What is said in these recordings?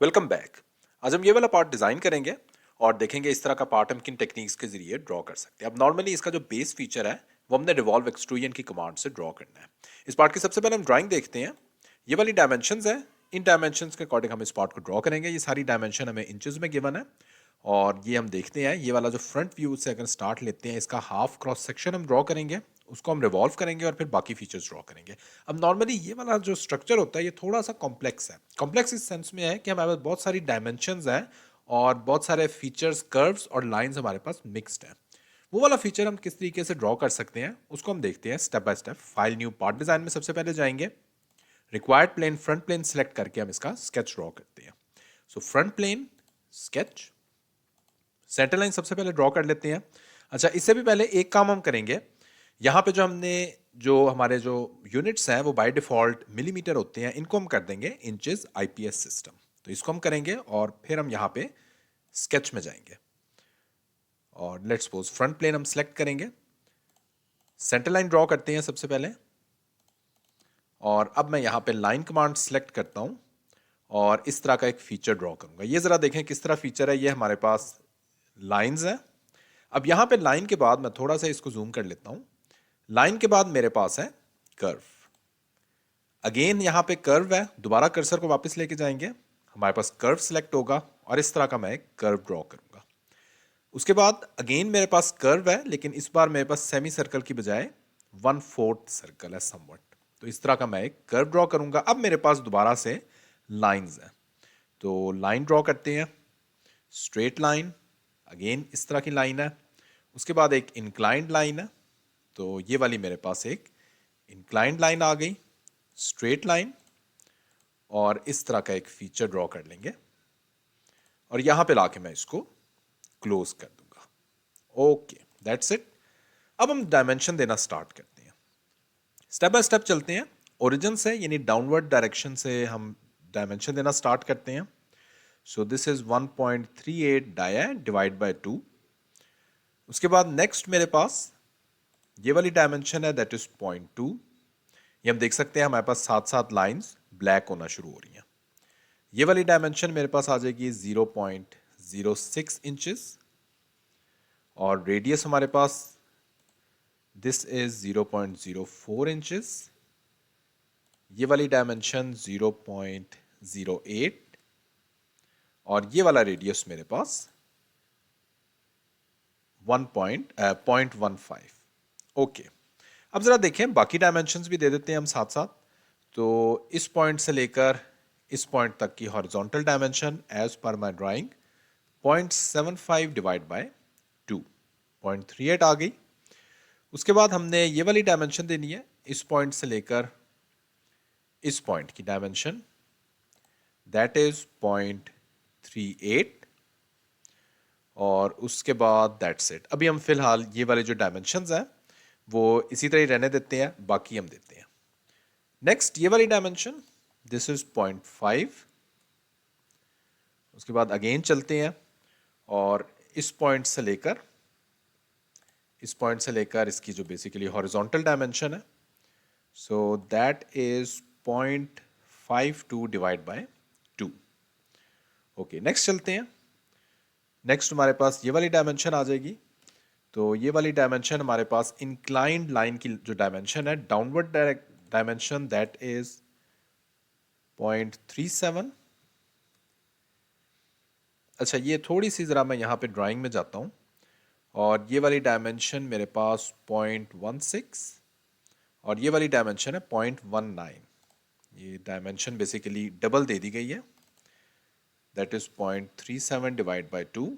Welcome back. आज हम ये वाला पार्ट डिजाइन करेंगे और देखेंगे इस तरह का पार्ट हम किन टेक्निक्स के जरिए ड्रॉ कर सकते हैं। अब नॉर्मली इसका जो बेस फीचर है वो हमने रिवॉल्व एक्सट्रूजन की कमांड से ड्रॉ करना है। इस पार्ट की सबसे पहले हम ड्राइंग देखते हैं। ये वाली डायमेंशंस है, इन डायमेंशंस के अकॉर्डिंग हम इस पार्ट को ड्रॉ करेंगे। ये सारी डायमेंशन हमें इंचेस में गिवन है और ये हम देखते हैं ये वाला जो फ्रंट व्यू से अगर स्टार्ट लेते हैं, इसका हाफ क्रॉस सेक्शन हम ड्रॉ करेंगे, उसको हम रिवॉल्व करेंगे और फिर बाकी फीचर्स ड्रॉ करेंगे। अब नॉर्मली ये वाला जो स्ट्रक्चर होता है ये थोड़ा सा कॉम्प्लेक्स है। कॉम्प्लेक्स इस सेंस में है कि हमारे पास बहुत सारी डायमेंशंस हैं और बहुत सारे फीचर्स, कर्व्स और लाइंस हमारे पास मिक्स्ड हैं। वो वाला फीचर हम किस तरीके से ड्रॉ कर सकते हैं उसको हम देखते हैं step by step. File, new part design में सबसे पहले जाएंगे। Required plane, front plane select करके हम इसका स्केच ड्रॉ करते हैं। So front plane, sketch, centre line सबसे पहले ड्रॉ कर लेते हैं। अच्छा, इससे भी पहले एक काम हम करेंगे। यहाँ पे जो हमने जो हमारे जो यूनिट्स हैं वो बाय डिफॉल्ट मिलीमीटर होते हैं, इनको हम कर देंगे इंचेस आईपीएस सिस्टम। तो इसको हम करेंगे और फिर हम यहाँ पे स्केच में जाएंगे और लेट्स सपोज फ्रंट प्लेन हम सेलेक्ट करेंगे, सेंटर लाइन ड्रॉ करते हैं सबसे पहले। और अब मैं यहाँ पे लाइन कमांड सेलेक्ट करता हूँ और इस तरह का एक फीचर ड्रॉ करूंगा। ये जरा देखें किस तरह फीचर है। ये हमारे पास लाइंस है। अब यहाँ पे लाइन के बाद मैं थोड़ा सा इसको जूम कर लेता हूँ। लाइन के बाद मेरे पास है कर्व। अगेन यहाँ पे कर्व है, दोबारा कर्सर को वापस लेके जाएंगे, हमारे पास कर्व सिलेक्ट होगा और इस तरह का मैं एक कर्व ड्रॉ करूंगा। उसके बाद अगेन मेरे पास कर्व है, लेकिन इस बार मेरे पास सेमी सर्कल की बजाय 1/4 सर्कल है समवट। तो इस तरह का मैं एक कर्व ड्रॉ करूंगा। अब मेरे पास दोबारा से लाइंस है, तो लाइन ड्रॉ करते हैं। स्ट्रेट लाइन, अगेन इस तरह की लाइन है। उसके बाद एक इंक्लाइंड लाइन है, तो ये वाली मेरे पास एक इंक्लाइंड लाइन आ गई। स्ट्रेट लाइन और इस तरह का एक फीचर ड्रॉ कर लेंगे और यहां पे लाके मैं इसको क्लोज कर दूंगा। Okay, that's it. अब हम डायमेंशन देना स्टार्ट करते हैं। स्टेप बाय स्टेप चलते हैं। ओरिजिन से यानी डाउनवर्ड डायरेक्शन से हम डायमेंशन देना स्टार्ट करते हैं। So this is 1.38 dia divide by 2। उसके बाद नेक्स्ट मेरे पास ये वाली डायमेंशन है, दैट इज 0.2। ये हम देख सकते हैं हमारे पास साथ साथ लाइंस ब्लैक होना शुरू हो रही हैं। ये वाली डायमेंशन मेरे पास आ जाएगी 0.06 इंचेस और रेडियस हमारे पास दिस इज 0.04 इंचेस। ये वाली डायमेंशन 0.08 और ये वाला रेडियस मेरे पास 0.15। ओके, अब जरा देखें बाकी डायमेंशंस भी दे देते हैं हम साथ साथ। तो इस पॉइंट से लेकर इस पॉइंट तक की horizontal dimension as per my drawing 0.75 divide by 2, 0.38 आ गई। उसके बाद हमने ये वाली डायमेंशन देनी है, इस पॉइंट से लेकर इस पॉइंट की डायमेंशन, दैट इज 0.38 और उसके बाद दैट्स इट। अभी हम फिलहाल ये वाले जो डायमेंशंस हैं वो इसी तरह ही रहने देते हैं, बाकी हम देते हैं। नेक्स्ट ये वाली डायमेंशन, दिस इज 0.5। उसके बाद अगेन चलते हैं और इस पॉइंट से लेकर इस पॉइंट से लेकर इसकी जो बेसिकली हॉरिजॉन्टल डायमेंशन है, so that is 0.52 divide by 2। Okay, next चलते हैं। नेक्स्ट हमारे पास ये वाली डायमेंशन आ जाएगी। तो ये वाली डायमेंशन हमारे पास इंक्लाइंड लाइन की जो डायमेंशन है, डाउनवर्ड डायमेंशन, दैट इज 0.37। अच्छा, ये थोड़ी सी ज़रा मैं यहाँ पे ड्राइंग में जाता हूँ और ये वाली डायमेंशन मेरे पास 0.16 और ये वाली डायमेंशन है 0.19। ये डायमेंशन बेसिकली डबल दे दी गई है, दैट इज 0.37 डिवाइड बाय 2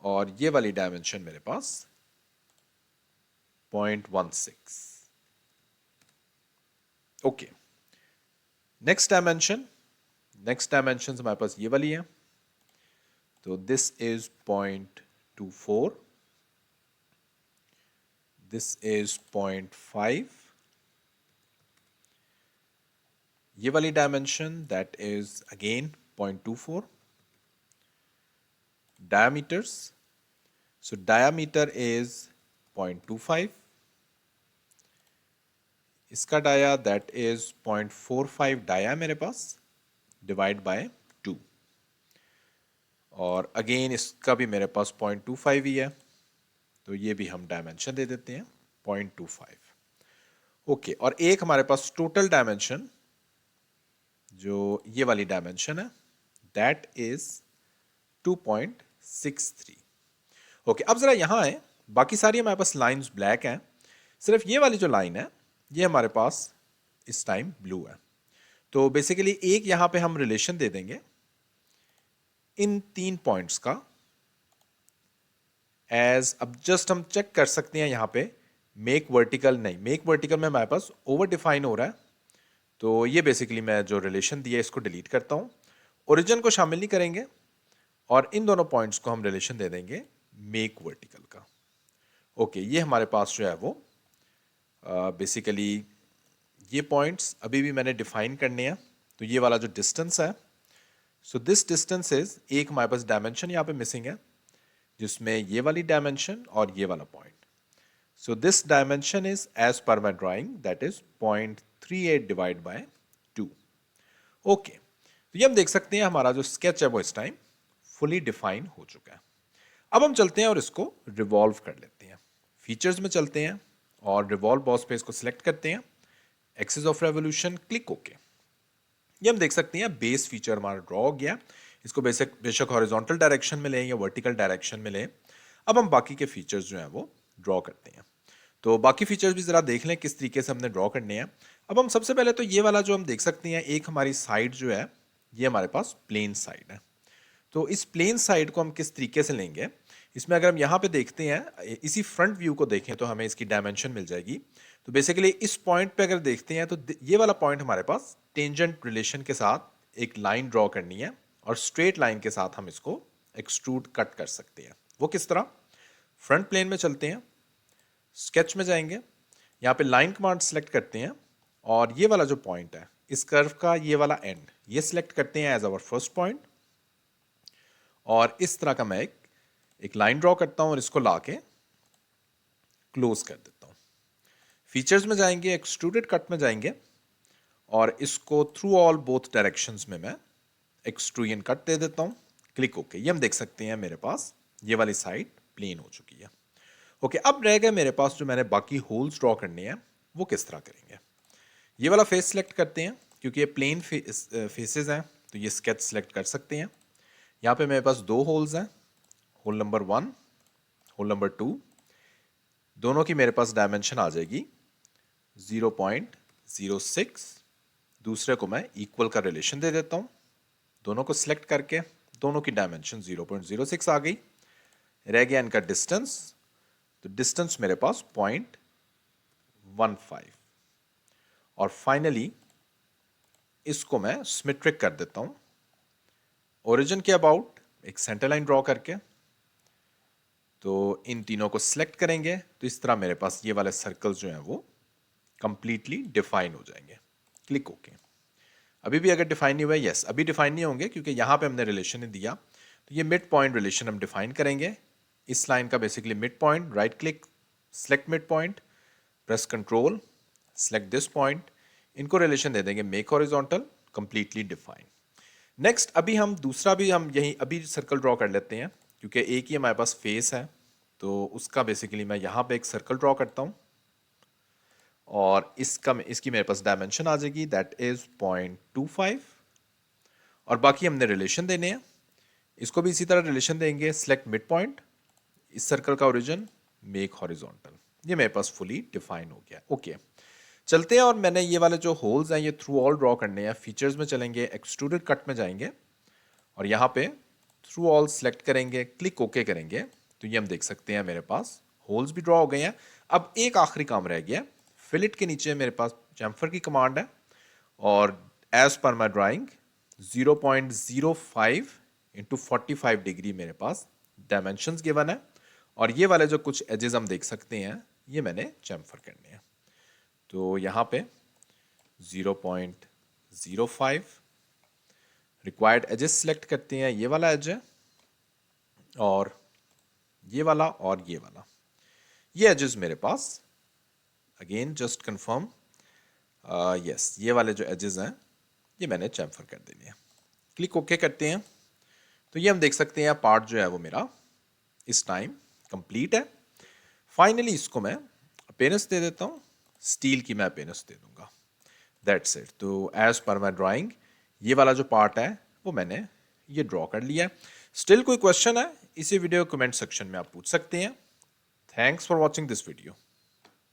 और ये वाली डायमेंशन मेरे पास 0.16। ओके, नेक्स्ट डायमेंशन हमारे पास ये वाली है, तो दिस इज 0.24, दिस इज 0.5। ये वाली dimension that is again 0.24। Diameters, so diameter is 0.25। इसका डाया दैट इज 0.45 डाया मेरे पास। डिवाइड बाय 2, और अगेन इसका भी मेरे पास 0.25 ही है, तो ये भी हम डायमेंशन दे देते हैं 0.25। ओके, और एक हमारे पास टोटल डायमेंशन, जो ये वाली डायमेंशन है, दैट इज 2.63। ओके, अब जरा यहां है, बाकी सारी हमारे पास लाइंस ब्लैक हैं, सिर्फ ये वाली जो लाइन है ये हमारे पास इस टाइम ब्लू है। तो बेसिकली एक यहां पे हम रिलेशन दे देंगे इन 3 पॉइंट्स का, एज अब जस्ट हम चेक कर सकते हैं यहां पे मेक वर्टिकल नहीं, मेक वर्टिकल में हमारे पास ओवर डिफाइन हो रहा है, तो ये बेसिकली मैं जो रिलेशन दिया इसको डिलीट करता हूं, ओरिजिन को शामिल नहीं करेंगे, और इन दोनों पॉइंट्स को हम रिलेशन दे देंगे मेक वर्टिकल का। ओके, ये हमारे पास जो है वो बेसिकली ये पॉइंट्स अभी भी मैंने डिफाइन करने हैं। तो ये वाला जो डिस्टेंस है, सो दिस डिस्टेंस इज, एक हमारे पास डायमेंशन यहाँ पे मिसिंग है, जिसमें ये वाली डायमेंशन और ये वाला point. So this dimension is as per my drawing that is 0.38 divide by 2। Okay, तो ये हम देख सकते हैं हमारा जो स्केच है वो इस टाइम फुली डिफाइन हो चुका है। अब हम चलते हैं और इसको रिवॉल्व कर लेते हैं। फीचर्स में चलते हैं और रिवॉल्व बॉस पे इसको सिलेक्ट करते हैं, axis of revolution, click okay. ये हम देख सकते हैं बेस फीचर हमारा ड्रॉ हो गया। इसको बेशक हॉरिजॉन्टल डायरेक्शन में लें या वर्टिकल डायरेक्शन में लें। अब हम बाकी के फीचर्स जो हैं वो ड्रॉ करते हैं। तो बाकी फीचर्स भी ज़रा देख लें किस तरीके से हमने ड्रॉ करने हैं। अब हम सबसे पहले तो ये वाला जो हम देख सकते हैं, एक हमारी साइड जो है ये हमारे पास प्लेन साइड है। तो इस प्लेन साइड को हम किस तरीके से लेंगे, इसमें अगर हम यहाँ पे देखते हैं, इसी फ्रंट व्यू को देखें तो हमें इसकी डायमेंशन मिल जाएगी। तो बेसिकली इस पॉइंट पे अगर देखते हैं तो ये वाला पॉइंट हमारे पास टेंजेंट रिलेशन के साथ एक लाइन ड्रॉ करनी है, और स्ट्रेट लाइन के साथ हम इसको एक्सट्रूड कट कर सकते हैं। वो किस तरह, फ्रंट प्लेन में चलते हैं, स्केच में जाएंगे, यहाँ पे लाइन कमांड सेलेक्ट करते हैं, और ये वाला जो पॉइंट है इस कर्व का ये वाला एंड ये सिलेक्ट करते हैं एज आवर फर्स्ट पॉइंट, और इस तरह का मैं एक लाइन ड्रॉ करता हूं और इसको लाके क्लोज कर देता हूं। फीचर्स में जाएंगे, एक्सट्रूडेड कट में जाएंगे, और इसको थ्रू ऑल बोथ डायरेक्शंस में मैं एक्सट्रूजन कट दे देता हूं, क्लिक ओके। ये हम देख सकते हैं मेरे पास ये वाली साइड प्लेन हो चुकी है। ओके, अब रह गए मेरे पास जो मैंने बाकी होल्स ड्रॉ करने हैं, वो किस तरह करेंगे। ये वाला फेस सिलेक्ट करते हैं, क्योंकि ये प्लेन फेसेस हैं तो ये स्केच सिलेक्ट कर सकते हैं। यहाँ पे मेरे पास 2 होल्स हैं, होल नंबर 1, होल नंबर 2, दोनों की मेरे पास डायमेंशन आ जाएगी 0.06। दूसरे को मैं इक्वल का रिलेशन दे देता हूँ, दोनों को सिलेक्ट करके दोनों की डायमेंशन 0.06 आ गई। रह गया इनका डिस्टेंस, तो डिस्टेंस मेरे पास 0.15, और फाइनली इसको मैं सिमेट्रिक कर देता हूं ओरिजिन के अबाउट एक सेंटर लाइन ड्रॉ करके। तो इन तीनों को सिलेक्ट करेंगे तो इस तरह मेरे पास ये वाले सर्कल्स जो हैं वो कंप्लीटली डिफाइन हो जाएंगे, क्लिक ओके। अभी भी अगर डिफाइन नहीं हुआ, यस अभी डिफाइन नहीं होंगे क्योंकि यहां पे हमने रिलेशन नहीं दिया। तो ये मिड पॉइंट रिलेशन हम डिफाइन करेंगे, इस लाइन का basically mid point, right click, select mid point, press control, select this point, इनको रिलेशन दे देंगे make horizontal, completely define. Next अभी हम दूसरा भी हम यही अभी सर्कल ड्रॉ कर लेते हैं, क्योंकि एक ही हमारे पास फेस है, तो उसका बेसिकली मैं यहाँ पे एक सर्कल ड्रॉ करता हूँ, और इसकी मेरे पास डायमेंशन आ जाएगी दैट इज 0.25, और बाकी हमने रिलेशन देने हैं। इसको भी इसी तरह रिलेशन देंगे, सेलेक्ट मिड पॉइंट, इस सर्कल का ओरिजिन, मेक हॉरिजॉन्टल। ये मेरे पास फुली डिफाइन हो गया। ओके, चलते हैं, और मैंने ये वाले जो होल्स हैं ये थ्रू ऑल ड्रॉ करने हैं। फीचर्स में चलेंगे, एक्सट्रूडेड कट में जाएंगे, और यहाँ पे थ्रू ऑल सेलेक्ट करेंगे, क्लिक ओके करेंगे, तो ये हम देख सकते हैं मेरे पास होल्स भी ड्रॉ हो गए हैं। अब एक आखिरी काम रह गया, फिलेट के नीचे मेरे पास चैम्फर की कमांड है, और as per my drawing 0.05 into 45 degree मेरे पास डायमेंशंस गिवन है, और ये वाले जो कुछ एजेस हम देख सकते हैं ये मैंने चैम्फर करने हैं। तो यहाँ पे 0.05 रिक्वायर्ड एजेस सिलेक्ट करते हैं, ये वाला एज है, और ये वाला, और ये वाला, ये एजेस मेरे पास अगेन जस्ट कंफर्म, यस ये वाले जो एजेस हैं ये मैंने चैम्फर कर देने हैं। क्लिक ओके करते हैं तो ये हम देख सकते हैं पार्ट जो है वो मेरा इस टाइम कंप्लीट है। फाइनली इसको मैं अपेयरेंस दे देता हूँ, स्टील की मैं अपेयरेंस दे दूंगा। That's it. तो एज पर माई ड्राइंग ये वाला जो पार्ट है वो मैंने ये ड्रॉ कर लिया है। स्टिल कोई क्वेश्चन है इसी वीडियो कमेंट सेक्शन में आप पूछ सकते हैं। Thanks for watching this video.